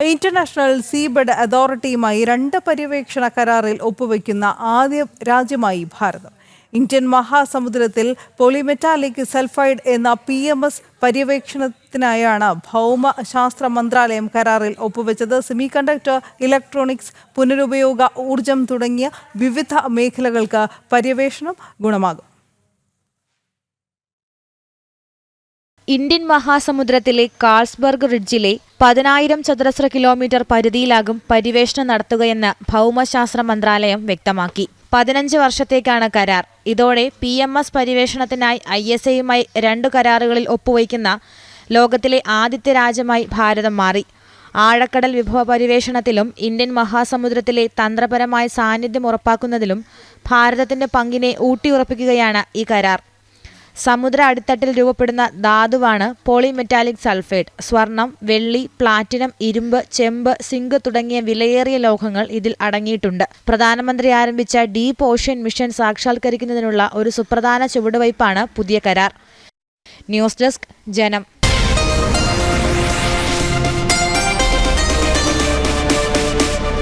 International seabed അതോറിറ്റിയുമായി 2 പര്യവേക്ഷണ കരാറിൽ ഒപ്പുവെക്കുന്ന ആദ്യ രാജ്യമായി ഭാരതം. ഇന്ത്യൻ മഹാസമുദ്രത്തിൽ പോളിമെറ്റാലിക് സൾഫൈഡ് എന്ന PMS പര്യവേക്ഷണത്തിനായാണ് ഭൗമശാസ്ത്ര മന്ത്രാലയം കരാറിൽ ഒപ്പുവെച്ചത്. സെമികണ്ടക്ടർ, ഇലക്ട്രോണിക്സ്, പുനരുപയോഗ ഊർജം തുടങ്ങിയ വിവിധ മേഖലകൾക്ക് പര്യവേഷണം ഗുണമാകും. ഇന്ത്യൻ മഹാസമുദ്രത്തിലെ കാൾസ്ബർഗ് റിഡ്ജിലെ 10,000 ചതുരശ്ര കിലോമീറ്റർ പരിധിയിലാകും പര്യവേഷണം നടത്തുകയെന്ന് ഭൗമശാസ്ത്ര മന്ത്രാലയം വ്യക്തമാക്കി. 15 വർഷത്തേക്കാണ് കരാർ. ഇതോടെ PMS പര്യവേഷണത്തിനായി ISAയുമായി 2 കരാറുകളിൽ ഒപ്പുവയ്ക്കുന്ന ലോകത്തിലെ ആദ്യത്തെ രാജ്യമായി ഭാരതം മാറി. ആഴക്കടൽ വിഭവ പര്യവേഷണത്തിലും ഇന്ത്യൻ മഹാസമുദ്രത്തിലെ തന്ത്രപരമായ സാന്നിധ്യം ഉറപ്പാക്കുന്നതിലും ഭാരതത്തിന്റെ പങ്കിനെ ഊട്ടിയുറപ്പിക്കുകയാണ് ഈ കരാർ. സമുദ്ര അടിത്തട്ടിൽ രൂപപ്പെടുന്ന ധാതുവാണ് പോളിമെറ്റാലിക് സൾഫൈഡ്. സ്വർണം, വെള്ളി, പ്ലാറ്റിനം, ഇരുമ്പ്, ചെമ്പ്, സിങ്ക് തുടങ്ങിയ വിലയേറിയ ലോഹങ്ങൾ ഇതിൽ അടങ്ങിയിട്ടുണ്ട്. പ്രധാനമന്ത്രി ആരംഭിച്ച ഡീപ് ഓഷ്യൻ മിഷൻ സാക്ഷാത്കരിക്കുന്നതിനുള്ള ഒരു സുപ്രധാന ചുവടുവയ്പ്പാണ് പുതിയ കരാർ. ന്യൂസ് ഡെസ്ക്, ജനം.